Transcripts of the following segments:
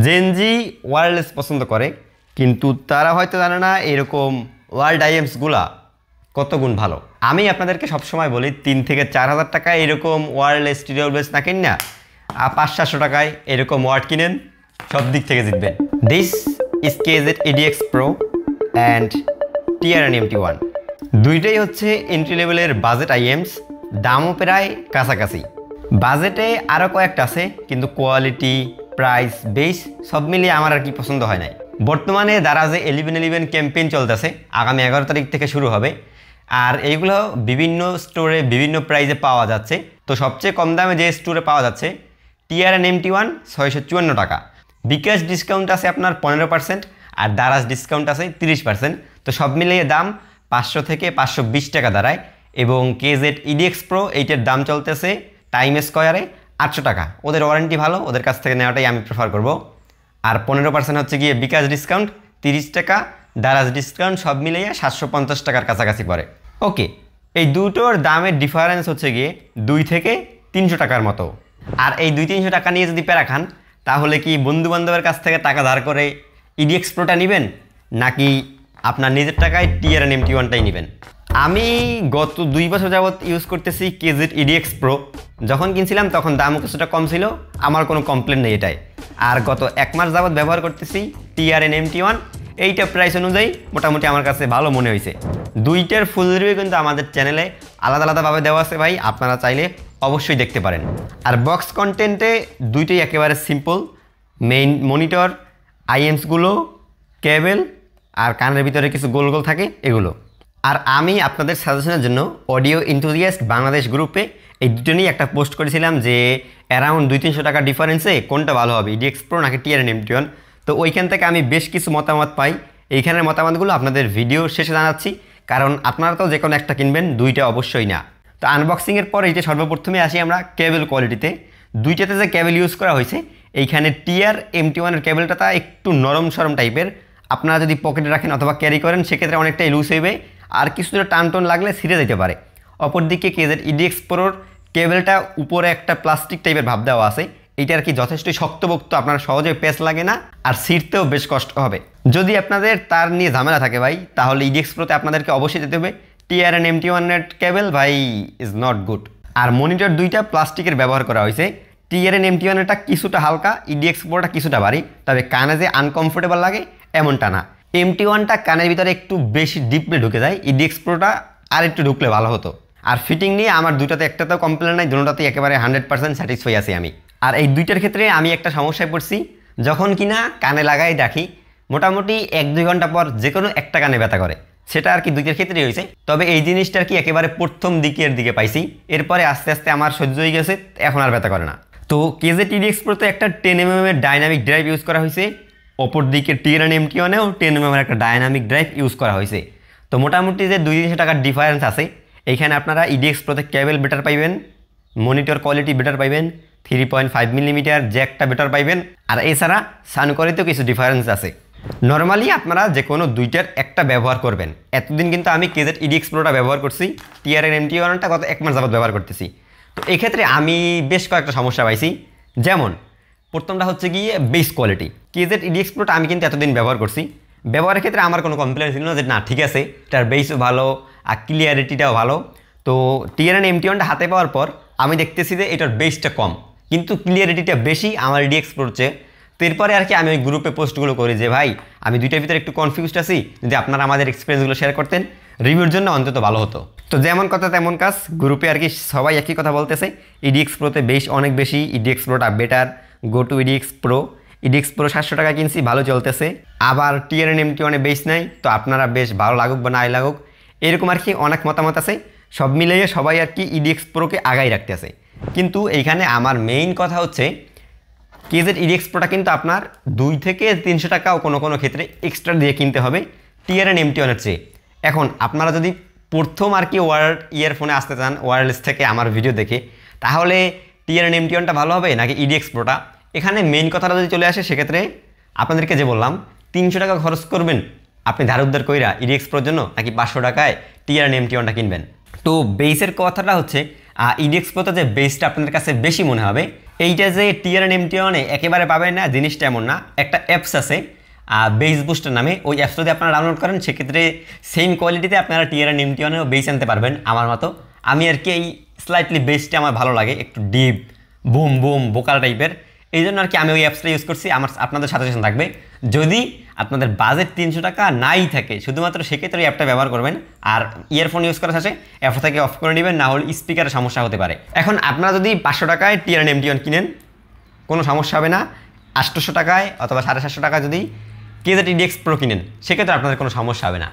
Gen Z wireless পছন্দ করে, কিন্তু তারা হয়তো জানে না এরকম ওয়ার্ল্ড আইএমসগুলা কত গুণ ভালো। আমি আপনাদেরকে সবসময় বলি 3 থেকে 4 হাজার টাকায় এরকম ওয়্যারলেস টিউবলেস না কিন না 500-700 টাকায় এরকম ওয়ার্ড কিনেন, সব দিক থেকে জিতবেন। This is KZ EDX Pro and TRN-MT1, দুইটাই হচ্ছে এন্ট্রি লেভেলের বাজেট আইএমস, দামও প্রায় কাছাকাছি। বাজেটে আরও কয়েকটা আছে, কিন্তু কোয়ালিটি, প্রাইস, বেস সব মিলিয়ে আমার আর কি পছন্দ হয় নাই। বর্তমানে দারাজে 11/11 ক্যাম্পেইন চলতেছে, আগামী 11 তারিখ থেকে শুরু হবে। আর এইগুলো বিভিন্ন স্টোরে বিভিন্ন প্রাইসে পাওয়া যাচ্ছে। তো সবচেয়ে কম দামে যে স্টোরে পাওয়া যাচ্ছে TRN-MT1 654 টাকা। বিকাশ ডিসকাউন্ট আছে আপনার 15%, আর দারাজ ডিসকাউন্ট আছে 30%। তো সব মিলিয়ে দাম 500 থেকে 520 টাকা দাঁড়ায়। এবং KZ EDX Pro এইটার দাম চলতেছে টাইম স্কোয়ারে 800 টাকা। ওদের ওয়ারেন্টি ভালো, ওদের কাছ থেকে নেওয়াটাই আমি প্রেফার করব। আর 15% হচ্ছে গিয়ে বিকাশ ডিসকাউন্ট 30 টাকা, দারাজ ডিসকাউন্ট, সব মিলিয়ে 750 টাকার কাছাকাছি পড়ে। ওকে, এই দুটোর দামের ডিফারেন্স হচ্ছে গিয়ে 2 থেকে 300 টাকার মতো। আর এই 200-300 টাকা নিয়ে যদি প্যারা খান, তাহলে কি বন্ধু বান্ধবের কাছ থেকে টাকা ধার করে EDX Proটা নেবেন, নাকি আপনার নিজের টাকায় TRN-MT1টাই নেবেন? আমি গত 2 বছর যাবৎ ইউজ করতেছি KZ EDX Pro। যখন কিনছিলাম তখন দাম কিছুটা কম ছিল, আমার কোনো কমপ্লেন নেই এটাই। আর গত 1 মাস যাবৎ ব্যবহার করতেছি TRN-MT1। এইটা প্রাইস অনুযায়ী মোটামুটি আমার কাছে ভালো মনে হয়েছে। দুইটার ফুল রিভিউ কিন্তু আমাদের চ্যানেলে আলাদা আলাদাভাবে দেওয়া আছে ভাই, আপনারা চাইলে অবশ্যই দেখতে পারেন। আর বক্স কন্টেন্টে দুইটাই একেবারে সিম্পল, মেইন মনিটর, আইএমসগুলো, কেবল আর কানের ভিতরে কিছু গোল গোল থাকে এগুলো। আর আমি আপনাদের সাজেশনের জন্য অডিও এনথুজিয়াস্ট বাংলাদেশ গ্রুপে এই দুটো নিয়ে একটা পোস্ট করেছিলাম যে অ্যারাউন্ড 200-300 টাকা ডিফারেন্সে কোনটা ভালো হবে, EDX Pro নাকি TRN-MT1। তো ওইখান থেকে আমি বেশ কিছু মতামত পাই। এইখানের মতামতগুলো আপনাদের ভিডিও শেষে জানাচ্ছি, কারণ আপনারা তো যে কোনো একটা কিনবেন, দুইটা অবশ্যই না। তো আনবক্সিংয়ের পর এইটা সর্বপ্রথমে আসি আমরা কেবল কোয়ালিটিতে। দুইটাতে যে কেবল ইউজ করা হয়েছে, এইখানে TRN-MT1-এর কেবলটা তা একটু নরম সরম টাইপের। আপনারা যদি পকেটে রাখেন অথবা ক্যারি করেন, সেক্ষেত্রে অনেকটাই লুজ হইবে, আর কিছুটা টান টান লাগলে ছিঁড়ে যেতে পারে। অপরদিকে KZ EDX Proর কেবলটা উপরে একটা প্লাস্টিক টাইপের ভাব দেওয়া আছে, এইটা আর কি যথেষ্ট শক্তপোক্ত, আপনার সহজে পেঁচ লাগে না, আর ছিঁড়তেও বেশ কষ্ট হবে। যদি আপনাদের তার নিয়ে ঝামেলা থাকে ভাই, তাহলে EDX Proতে আপনাদেরকে অবশ্যই যেতে হবে। TRN-MT1-এর কেবল ভাই ইজ নট গুড। আর মনিটর দুইটা প্লাস্টিকের ব্যবহার করা হয়েছে। TRN-MT1-এরটা কিছুটা হালকা, EDX Proটা কিছুটা ভারী, তবে কানে যে আনকমফোর্টেবল লাগে এমনটা না। MT1টা কানের ভিতরে একটু বেশি ডিপলি ঢুকে যায়, EDX Proটা আর একটু ঢুকলে ভালো হতো। আর ফিটিং নিয়ে আমার দুটাতে একটাতেও কমপ্লেন নাই, দুটোতেই একেবারে 100% স্যাটিসফাই আছি আমি। আর এই দুইটার ক্ষেত্রে আমি একটা সমস্যায় পড়ছি, যখন কিনা কানে লাগাই রাখি মোটামুটি 1-2 ঘন্টা পর যে কোনো একটা কানে ব্যথা করে। সেটা আর কি দুইটার ক্ষেত্রেই হয়েছে, তবে এই জিনিসটা আর কি একেবারে প্রথম দিকের দিকে পাইছি, এরপরে আস্তে আস্তে আমার সহ্য হয়ে গেছে, এখন আর ব্যথা করে না। তো KZ EDX Proতে একটা 10mm এর ডাইনামিক ড্রাইভ ইউজ করা হয়েছে, অপরদিকে TRN-MT1-এও 10mm একটা ডাইনামিক ড্রাইভ ইউজ করা হয়েছে। তো মোটামুটি যে 200-300 টাকার ডিফারেন্স আছে, এইখানে আপনারা EDX Proতে কেবল বেটার পাইবেন, মনিটর কোয়ালিটি বেটার পাইবেন, 3.5mm জ্যাকটা বেটার পাইবেন, আর এছাড়া সাউন্ড কোয়ালিটিতেও কিছু ডিফারেন্স আছে। নর্মালি আপনারা যে কোনো দুইটার একটা ব্যবহার করবেন। এতদিন কিন্তু আমি KZ EDX Proটা ব্যবহার করছি, TRN-MT1টা গত 1 মাস যাবত ব্যবহার করতেছি। তো এক্ষেত্রে আমি বেশ কয়েকটা সমস্যা পাইছি। যেমন প্রথমটা হচ্ছে গিয়ে বেস কোয়ালিটি। KZ EDX Proটা আমি কিন্তু এতদিন ব্যবহার করছি, ব্যবহারের ক্ষেত্রে আমার কোনো কমপ্লেন ছিল না যে না ঠিক আছে, এটার বেসও ভালো আর ক্লিয়ারিটিটাও ভালো। তো TRN-MT1টা হাতে পাওয়ার পর আমি দেখতেছি যে এটার বেসটা কম, কিন্তু ক্লিয়ারিটিটা বেশি আমার EDX Proর চেয়ে। তো এরপরে আর কি আমি ওই গ্রুপে পোস্টগুলো করি যে ভাই আমি দুইটার ভিতরে একটু কনফিউজড আছি, যদি আপনারা আমাদের এক্সপিরিয়েন্সগুলো শেয়ার করতেন রিভিউর জন্য অন্তত ভালো হতো। তো যেমন কথা তেমন কাজ, গ্রুপে আর কি সবাই একই কথা বলতেছে, EDX Proতে বেশ অনেক বেশি, EDX Proটা better, go to EDX Pro। EDX Pro 700 টাকা কিনছি, ভালো চলতেছে। আবার TRN-MT1-এ বেস নাই, তো আপনারা বেশ ভালো লাগুক বা নাই লাগুক, এরকম আর কি অনেক মতামত আছে। সব মিলিয়ে সবাই আর কি EDX Proকে আগাই রাখতে আছে। কিন্তু এইখানে আমার মেইন কথা হচ্ছে KZ EDX Proটা কিন্তু আপনার 2 থেকে 300 টাকাও কোনো কোনো ক্ষেত্রে এক্সট্রা দিয়ে কিনতে হবে TRN-MT1-এর চেয়ে। এখন আপনারা যদি প্রথম আর কি ইয়ারফোনে আসতে চান ওয়্যারলেস থেকে আমার ভিডিও দেখে, তাহলে TRN-MT1টা ভালো হবে নাকি EDX Proটা? এখানে মেইন কথাটা যদি চলে আসে, সেক্ষেত্রে আপনাদেরকে যে বললাম 300 টাকা খরচ করবেন আপনি ধার উদ্ধার কইরা EDX Proর জন্য, নাকি 500 টাকায় TRN-MT1টা কিনবেন। তো বেসের কথাটা হচ্ছে EDX Proতে যে বেসটা আপনাদের কাছে বেশি মনে হবে, এইটা যে টিআরএন এমটিওয়ানে একেবারে পাবেন না জিনিসটা এমন না, একটা অ্যাপস আছে বেস বুস্টার নামে, ওই অ্যাপস যদি আপনারা ডাউনলোড করেন সেক্ষেত্রে সেম কোয়ালিটিতে আপনারা টিআরএন এমটিওয়ানেও বেস আনতে পারবেন আমার মতো। আমি আর কি এই স্লাইটলি বেসটা আমার ভালো লাগে, একটু ডিপ বুম বুম বোকাল টাইপের, এই জন্য আর কি আমি ওই অ্যাপসটা ইউজ করছি। আমার আপনাদের সাজেশন থাকবে যদি আপনাদের বাজেট 300 টাকা নাই থাকে শুধুমাত্র সেক্ষেত্রে এই অ্যাপটা ব্যবহার করবেন, আর ইয়ারফোন ইউজ করার সাথে অ্যাপ থেকে অফ করে নেবেন, না হলে স্পিকারের সমস্যা হতে পারে। এখন আপনারা যদি 500 টাকায় টিআরএন এমটিওয়ান কিনেন কোনো সমস্যা হবে না, 800 টাকায় অথবা 750 টাকা যদি কেজেড ইডিএক্স প্রো কিনেন সেক্ষেত্রে আপনাদের কোনো সমস্যা হবে না।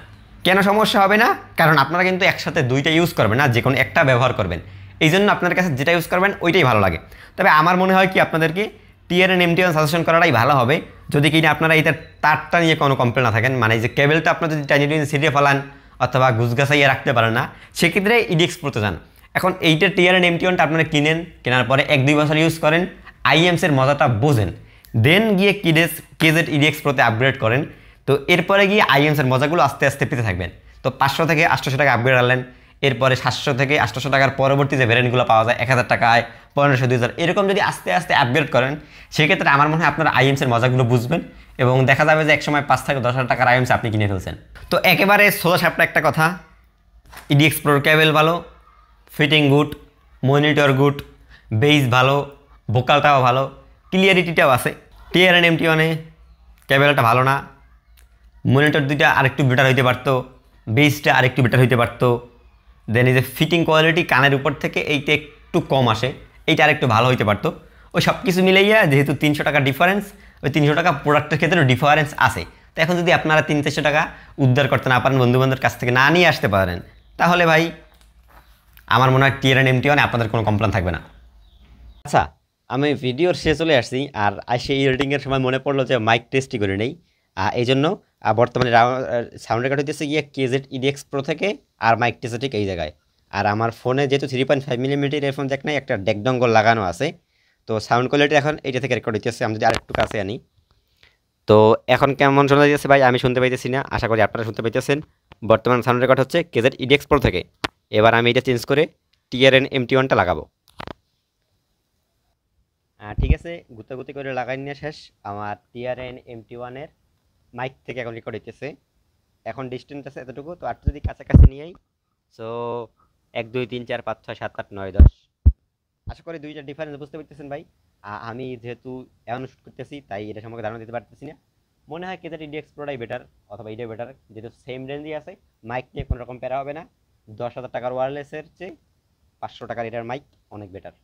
কেন সমস্যা হবে না? কারণ আপনারা কিন্তু একসাথে দুইটা ইউজ করবেন না, যে কোনো একটা ব্যবহার করবেন, এই জন্য আপনার কাছে যেটা ইউজ করবেন ওইটাই ভালো লাগে। তবে আমার মনে হয় কি আপনাদেরকে টিআরএন এমটিওয়ান সাজেশন করাটাই ভালো হবে, যদি কিনা আপনারা এইটার তারটা নিয়ে কোনো কমপ্লেন না থাকেন, মানে যে কেবলটা আপনার যদি টাইনি সিরিয়ে ফেলান অথবা গুছগাছাইয়ে রাখতে পারেন না, সেক্ষেত্রে ইডিএক্স প্রোতে যান। এখন এইটা টিআরএন এমটিওয়ানটা আপনারা কিনেন, কেনার পরে 1-2 বছর ইউজ করেন, আইএমসের মজাটা বোঝেন, দেন গিয়ে কেজেড ইডিএক্স প্রোতে আপগ্রেড করেন। তো এরপরে গিয়ে আইএমসের মজাগুলো আস্তে আস্তে পেতে থাকবেন। তো 500 থেকে 800 টাকা আপগ্রেড আনলেন, এরপরে 700 থেকে 800 টাকার পরবর্তী যে ভ্যারিয়েন্টগুলো পাওয়া যায় 1000 টাকায়, 1500, 2000, এরকম যদি আস্তে আস্তে আপগ্রেড করেন সেক্ষেত্রে আমার মনে হয় আপনারা আইএমসের মজাগুলো বুঝবেন এবং দেখা যাবে যে একসময় 5 থেকে 10,000 টাকার আইএমস আপনি কিনে ফেলছেন। তো একেবারে সোজা সাপটা একটা কথা, ইডিএক্স প্রোর কেবল ভালো, fitting good, monitor good, base ভালো, ভোকালটাও ভালো, ক্লিয়ারিটিটাও আছে। টিআরএন এমটিওয়ানে কেবলটা ভালো না, মনিটর দুইটা আরেকটু বেটার হইতে পারতো, বেসটা আরেকটু বেটার হইতে পারতো, দেন এই যে ফিটিং কোয়ালিটি কানের উপর থেকে এইটা একটু কম আসে, এইটা আরেকটু ভালো হইতে পারতো। ওই সব কিছু মিলাইয়া যেহেতু 300 টাকা ডিফারেন্স, ওই 300 টাকা প্রোডাক্টের ক্ষেত্রে ডিফারেন্স আছে। তো এখন যদি আপনারা 300-400 টাকা উদ্ধার করতে না পারেন, বন্ধুবান্ধবের কাছ থেকে না নিয়ে আসতে পারেন, তাহলে ভাই আমার মনে হয় টিআরএন এমটিওয়ানে আপনাদের কোনো কমপ্লেন থাকবে না। আচ্ছা, আমি ভিডিওর শেষে চলে আসছি, আর সেই এডিটিংয়ের সময় মনে পড়লো যে মাইক টেস্টই করে নেই। এই জন্য বর্তমানে সাউন্ড রেকর্ড হইতেছে গিয়ে কেজেড ইডিএক্স প্রো থেকে, আর মাইক টেস্ট ঠিক এই জায়গায়। আর আমার ফোনে যেহেতু 3.5 মিলিমিটার এরফোন জ্যাক নাই, একটা ডেক ডঙ্গল লাগানো আছে, তো সাউন্ড কোয়ালিটি এখন এইটা থেকে রেকর্ড হইতেছে। আমি যদি আরেকটু কাছে আনি, তো এখন কেমন শোনা যাচ্ছে ভাই আমি শুনতে পাইতেছি না, আশা করি আপনারা শুনতে পাইতেছেন। বর্তমান সাউন্ড রেকর্ড হচ্ছে কেজেড ইডিএক্স প্রো থেকে। এবার আমি এটা চেঞ্জ করে টিআরএন এমটি1টা লাগাবো। ঠিক আছে, গুতাগুতি করে লাগাই নিয়ে শেষ। আমার টিআরএন এমটি1-এর মাইক থেকে এখন রেকর্ড হইতেছে, এখন ডিস্টেন্স আছে এতটুকু, তো আর যদি কাছাকাছি নিয়ে আই, সো 1 2 3 4 5 6 7 8 9 10, আশা করি দুইটা ডিফারেন্স বুঝতে পারতেছেন ভাই। আমি যেহেতু এখন শুট করতেছি তাই এটা সম্পর্কে ধারণা দিতে পারতেছি না। মনে হয় কেজার ইডিএক্স প্রোটাই বেটার, অথবা এটাই বেটার, যেহেতু সেম রেঞ্জই আছে, মাইক নিয়ে কোনো রকম প্যারা হবে না। 10,000 টাকার ওয়্যারলেসের চেয়ে 500 টাকার এটার মাইক অনেক বেটার।